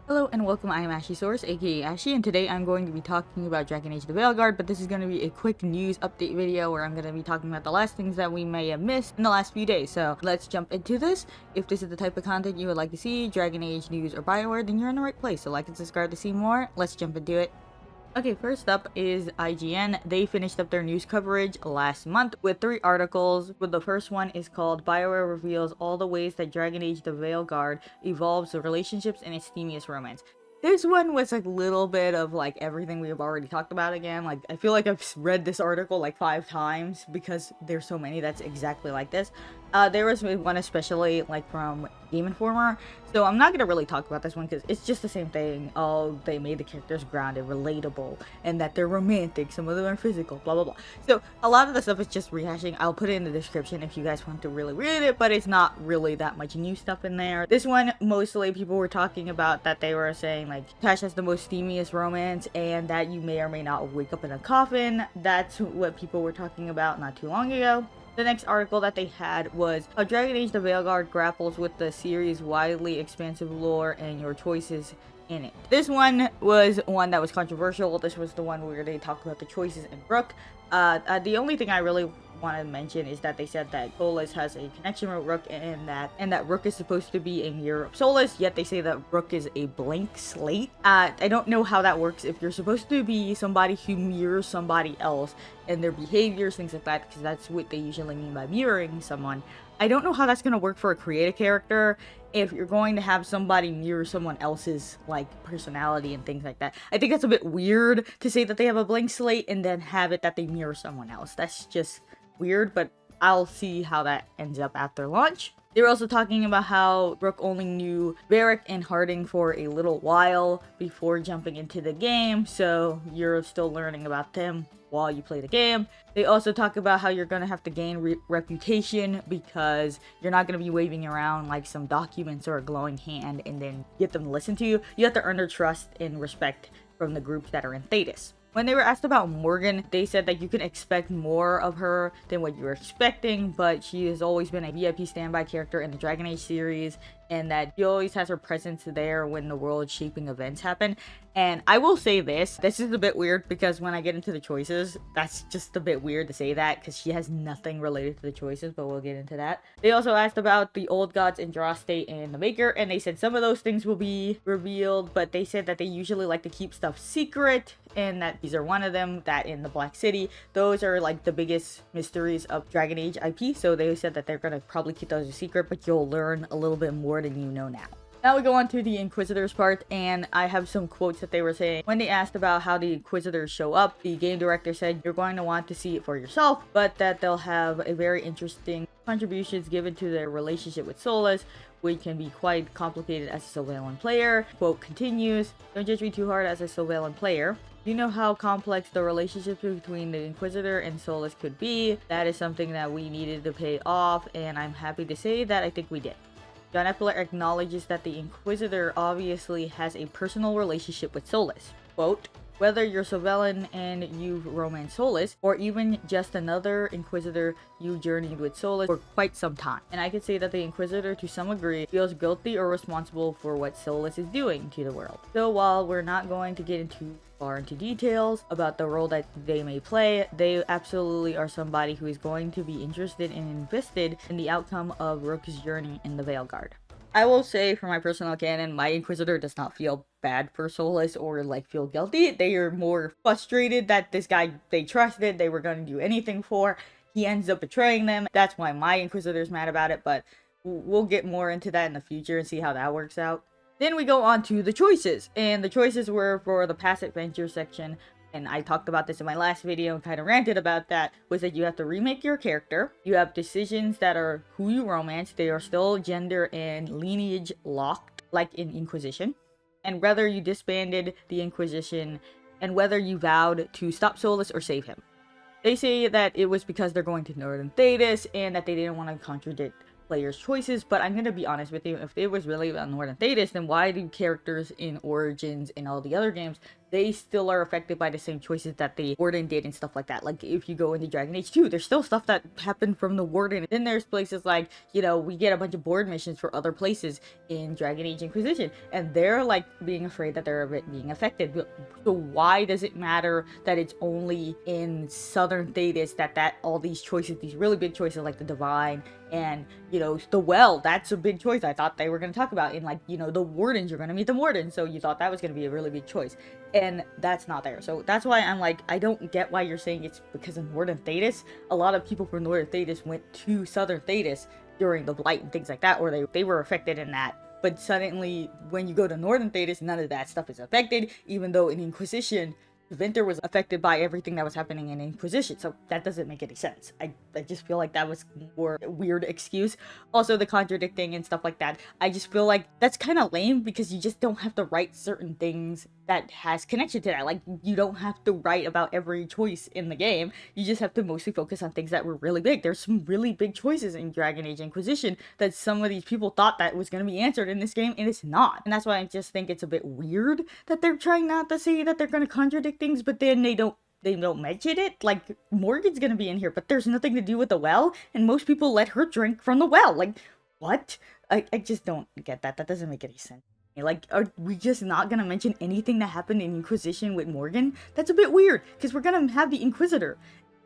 Hello and welcome, I am Ashysource, aka Ashy, and today I'm going to be talking about Dragon Age the Veilguard, but this is going to be a quick news update video where I'm going to be talking about the last things that we may have missed in the last few days. So let's jump into this. If this is the type of content you would like to see, Dragon Age news or Bioware, then you're in the right place. So like and subscribe to see more. Let's jump into it. Okay, first up is IGN. They finished up their news coverage last month with 3 articles. The first one is called Bioware reveals all the ways that Dragon Age the Veilguard evolves the relationships in its steamiest romance. This one was a little bit of like everything we've already talked about again. Like, I feel like I've read this article like 5 times because there's so many that's exactly like this. There was one especially like from Game Informer, so I'm not gonna really talk about this one because it's just the same thing. Oh, they made the characters grounded, relatable, and that they're romantic. Some of them are physical, blah blah blah. So a lot of the stuff is just rehashing. I'll put it in the description if you guys want to really read it, but it's not really that much new stuff in there. This one, mostly people were talking about that they were saying like Tash has the most steamiest romance, and that you may or may not wake up in a coffin. That's what people were talking about not too long ago. The next article that they had was how Dragon Age the Veilguard grapples with the series' widely expansive lore and your choices in it. This one was one that was controversial. This was the one where they talked about the choices in Rook. The only thing I really want to mention is that they said that Solas has a connection with Rook, and that Rook is supposed to be a mirror of Solas, yet they say that Rook is a blank slate. I don't know how that works if you're supposed to be somebody who mirrors somebody else and their behaviors, things like that, because that's what they usually mean by mirroring someone. I don't know how that's going to work for a creative character if you're going to have somebody mirror someone else's like personality and things like that. I think that's a bit weird to say that they have a blank slate and then have it that they mirror someone else. That's just weird, but I'll see how that ends up after launch. They were also talking about how Rook only knew Varric and Harding for a little while before jumping into the game, so you're still learning about them while you play the game. They also talk about how you're going to have to gain reputation because you're not going to be waving around like some documents or a glowing hand and then get them to listen to you. You have to earn their trust and respect from the groups that are in Thetis. When they were asked about Morgan, they said that you can expect more of her than what you were expecting, but she has always been a VIP standby character in the Dragon Age series, and that she always has her presence there when the world-shaping events happen. And I will say this is a bit weird because when I get into the choices, that's just a bit weird to say that because she has nothing related to the choices, but we'll get into that. They also asked about the old gods Andraste and the Maker, and they said some of those things will be revealed, but they said that they usually like to keep stuff secret, and that these are one of them, that in the Black City, those are like the biggest mysteries of Dragon Age IP, so they said that they're gonna probably keep those a secret, but you'll learn a little bit more than you know now. Now we go on to the Inquisitors part, and I have some quotes that they were saying. When they asked about how the Inquisitors show up, the game director said you're going to want to see it for yourself, but that they'll have a very interesting contributions given to their relationship with Solas, which can be quite complicated as a Sylvalan player. Quote continues, don't judge me too hard as a Sylvalan player. You know how complex the relationship between the Inquisitor and Solas could be. That is something that we needed to pay off, and I'm happy to say that I think we did. John Epler acknowledges that the Inquisitor obviously has a personal relationship with Solas. Quote, whether you're Sylvalan and you've romanced Solas, or even just another Inquisitor, you journeyed with Solas for quite some time. And I could say that the Inquisitor, to some degree, feels guilty or responsible for what Solas is doing to the world. So while we're not going to get into details about the role that they may play, they absolutely are somebody who is going to be interested and invested in the outcome of Rook's journey in the Veilguard. I will say, for my personal canon, my Inquisitor does not feel bad for Solas or like feel guilty. They are more frustrated that this guy they trusted, they were going to do anything for, he ends up betraying them. That's why my Inquisitor's mad about it, but we'll get more into that in the future and see how that works out. Then we go on to the choices, and the choices were for the past adventure section, and I talked about this in my last video and kind of ranted about that, was that you have to remake your character, you have decisions that are who you romance, they are still gender and lineage locked, like in Inquisition, and whether you disbanded the Inquisition, and whether you vowed to stop Solas or save him. They say that it was because they're going to Northern Thetis, and that they didn't want to contradict players' choices, but I'm gonna be honest with you, if it was really about Northern Thetis, then why do characters in Origins and all the other games they still are affected by the same choices that the Warden did and stuff like that. Like, if you go into Dragon Age 2, there's still stuff that happened from the Warden. Then there's places like, you know, we get a bunch of board missions for other places in Dragon Age Inquisition, and they're like being afraid that they're being affected. So why does it matter that it's only in Southern Thedas that all these choices, these really big choices like the Divine and, you know, the Well, that's a big choice I thought they were going to talk about. In, like, you know, the Wardens, you're going to meet the Wardens, so you thought that was going to be a really big choice, and that's not there. So that's why I'm like, I don't get why you're saying it's because of Northern Thedas. A lot of people from Northern Thedas went to Southern Thedas during the Blight and things like that, or they were affected in that. But suddenly, when you go to Northern Thedas, none of that stuff is affected, even though in Inquisition, Winter was affected by everything that was happening in Inquisition, so that doesn't make any sense. I just feel like that was more a weird excuse. Also, the contradicting and stuff like that, I just feel like that's kind of lame, because you just don't have to write certain things that has connection to that. Like, you don't have to write about every choice in the game. You just have to mostly focus on things that were really big. There's some really big choices in Dragon Age Inquisition that some of these people thought that was going to be answered in this game, and it's not. And that's why I just think it's a bit weird that they're trying not to say that they're going to contradict things, but then they don't mention it. Like, Morgan's gonna be in here, but there's nothing to do with the Well, and most people let her drink from the Well. Like, what? I just don't get that. That doesn't make any sense. Like, are we just not gonna mention anything that happened in Inquisition with Morgan? That's a bit weird, because we're gonna have the Inquisitor,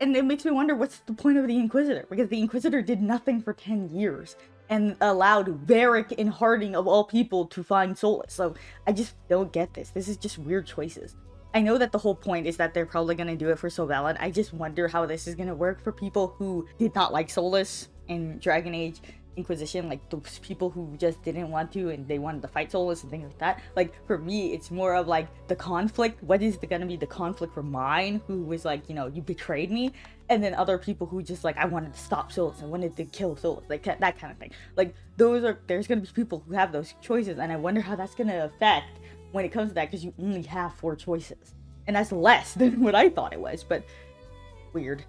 and it makes me wonder what's the point of the Inquisitor, because the Inquisitor did nothing for 10 years and allowed Varric and Harding, of all people, to find Solus. So I just don't get this. This is just weird choices. I know that the whole point is that they're probably going to do it for Sylvain. I just wonder how this is going to work for people who did not like Solus in Dragon Age Inquisition, like those people who just didn't want to and they wanted to fight Solus and things like that. Like, for me, it's more of like the conflict. What is going to be the conflict for mine, who was like, you know, you betrayed me, and then other people who just like, I wanted to stop Solus, I wanted to kill Solus, like that kind of thing. Like, there's going to be people who have those choices, and I wonder how that's going to affect when it comes to that, because you only have 4 choices, and that's less than what I thought it was. But weird.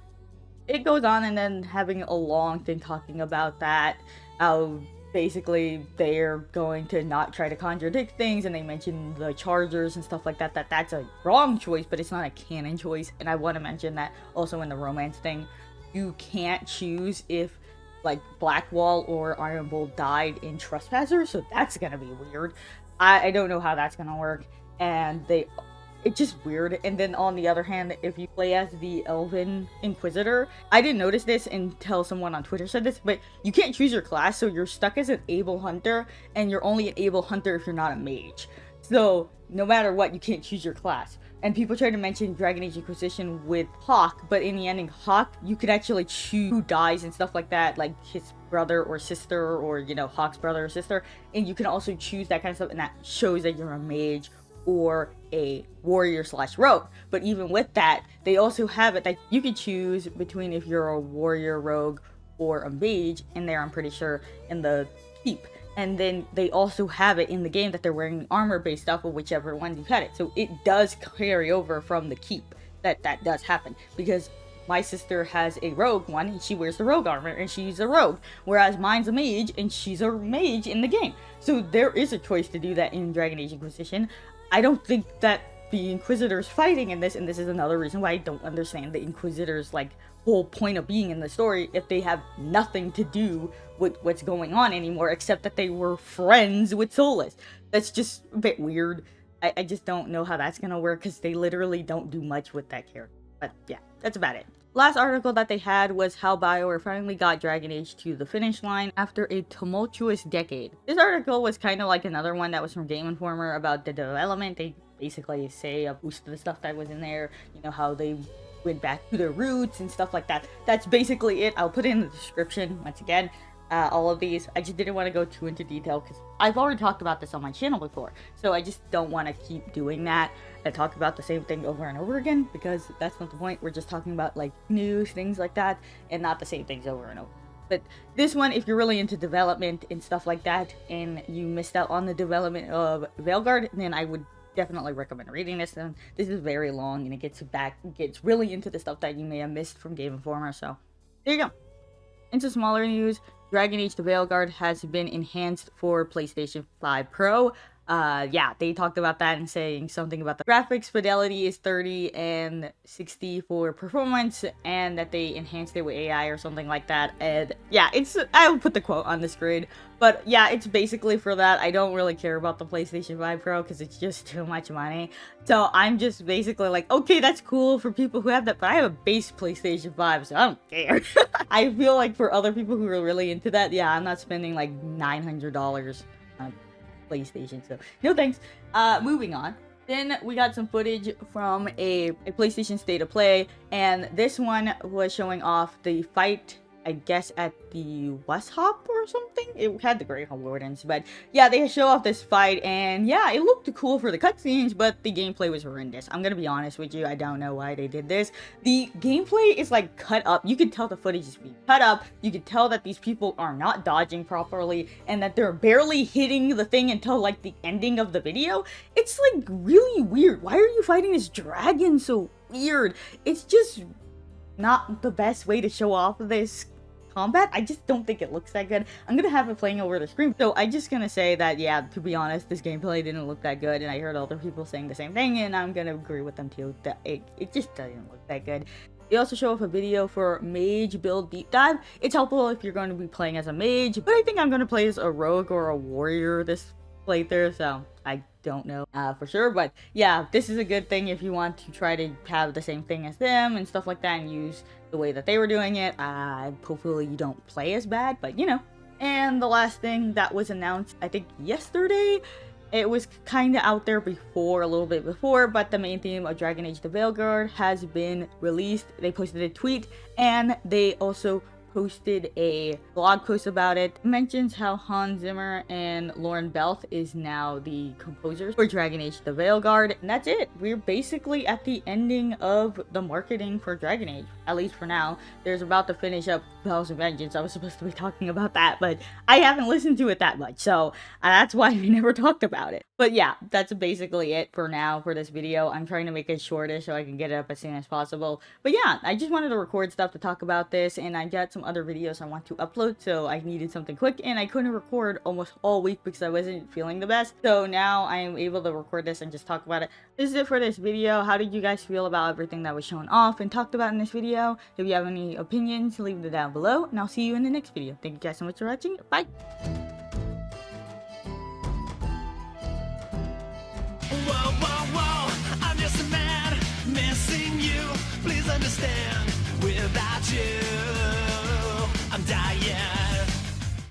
It goes on, and then having a long thing talking about that, how basically they're going to not try to contradict things, and they mention the Chargers and stuff like that, that's a wrong choice, but it's not a canon choice. And I want to mention that also in the romance thing, you can't choose if like Blackwall or Iron Bull died in Trespasser, so that's gonna be weird. I don't know how that's gonna work, and it's just weird. And then on the other hand, if you play as the Elven Inquisitor, I didn't notice this until someone on Twitter said this, but you can't choose your class, so you're stuck as an able hunter, and you're only an able hunter if you're not a mage. So no matter what, you can't choose your class. And people try to mention Dragon Age Inquisition with Hawk, but in the ending, Hawk, you could actually choose who dies and stuff like that, like his brother or sister, or, you know, Hawk's brother or sister, and you can also choose that kind of stuff, and that shows that you're a mage or a warrior / rogue. But even with that, they also have it that you can choose between if you're a warrior, rogue, or a mage in there, I'm pretty sure, in the keep. And then they also have it in the game that they're wearing armor based stuff, of whichever one you had it. So it does carry over from the keep. That does happen, because my sister has a rogue one, and she wears the rogue armor, and she's a rogue, whereas mine's a mage, and she's a mage in the game. So there is a choice to do that in Dragon Age Inquisition. I don't think that the Inquisitors fighting in this, and this is another reason why I don't understand the Inquisitors' like whole point of being in the story, if they have nothing to do with what's going on anymore, except that they were friends with Solus. That's just a bit weird. I just don't know how that's gonna work, because they literally don't do much with that character. But yeah, that's about it. Last article that they had was how Bioware finally got Dragon Age to the finish line after a tumultuous decade. This article was kind of like another one that was from Game Informer about the development. They basically say most of the stuff that was in there, you know, how they went back to their roots and stuff like that. That's basically it. I'll put it in the description once again. All of these, I just didn't want to go too into detail, because I've already talked about this on my channel before, so I just don't want to keep doing that and talk about the same thing over and over again, because that's not the point. We're just talking about like news, things like that, and not the same things over and over. But this one, if you're really into development and stuff like that, and you missed out on the development of Veilguard, then I would definitely recommend reading this. And this is very long, and it gets really into the stuff that you may have missed from Game Informer. So there you go. Into smaller news, Dragon Age the Veilguard has been enhanced for PlayStation 5 Pro. Yeah, they talked about that and saying something about the graphics fidelity is 30 and 60 for performance, and that they enhanced it with AI or something like that. And yeah, I will put the quote on the screen, but yeah, it's basically for that. I don't really care about the PlayStation 5 Pro because it's just too much money. So I'm just basically like, okay, that's cool for people who have that, but I have a base PlayStation 5, so I don't care. I feel like for other people who are really into that, yeah, I'm not spending like $900 on PlayStation, so no thanks. Moving on. Then we got some footage from a PlayStation State of Play, and this one was showing off the fight, I guess, at the West Hop or something. It had the Great Wardens, but yeah, they show off this fight, and yeah, it looked cool for the cutscenes, but the gameplay was horrendous. I'm gonna be honest with you, I don't know why they did this. The gameplay is like cut up. You can tell the footage is being cut up. You can tell that these people are not dodging properly, and that they're barely hitting the thing until like the ending of the video. It's like really weird. Why are you fighting this dragon so weird? It's just not the best way to show off this combat. I just don't think it looks that good. I'm gonna have it playing over the screen, so I'm just gonna say that, yeah, to be honest, this gameplay didn't look that good, and I heard other people saying the same thing, and I'm gonna agree with them too, that it just doesn't look that good. They also show off a video for Mage Build Deep Dive. It's helpful if you're going to be playing as a mage, but I think I'm gonna play as a rogue or a warrior this playthrough, so I don't know for sure. But yeah, this is a good thing if you want to try to have the same thing as them and stuff like that, and use the way that they were doing it. Hopefully you don't play as bad, but you know. And the last thing that was announced, I think yesterday, it was kind of out there before, a little bit before, but the main theme of Dragon Age the Veilguard has been released. They posted a tweet, and they also posted a blog post about it. It mentions how Hans Zimmer and Lauren Belth is now the composers for Dragon Age the Veilguard, and that's it. We're basically at the ending of the marketing for Dragon Age, at least for now. There's about to finish up Bells of Vengeance. I was supposed to be talking about that, but I haven't listened to it that much, so that's why we never talked about it. But yeah, that's basically it for now for this video. I'm trying to make it shortish so I can get it up as soon as possible. But yeah, I just wanted to record stuff to talk about this, and I got some other videos I want to upload, so I needed something quick, and I couldn't record almost all week because I wasn't feeling the best. So now I am able to record this and just talk about it. This is it for this video. How did you guys feel about everything that was shown off and talked about in this video? If you have any opinions, leave them down below, and I'll see you in the next video. Thank you guys so much for watching. Bye! Whoa, whoa, whoa, I'm just a man missing you. Please understand, without you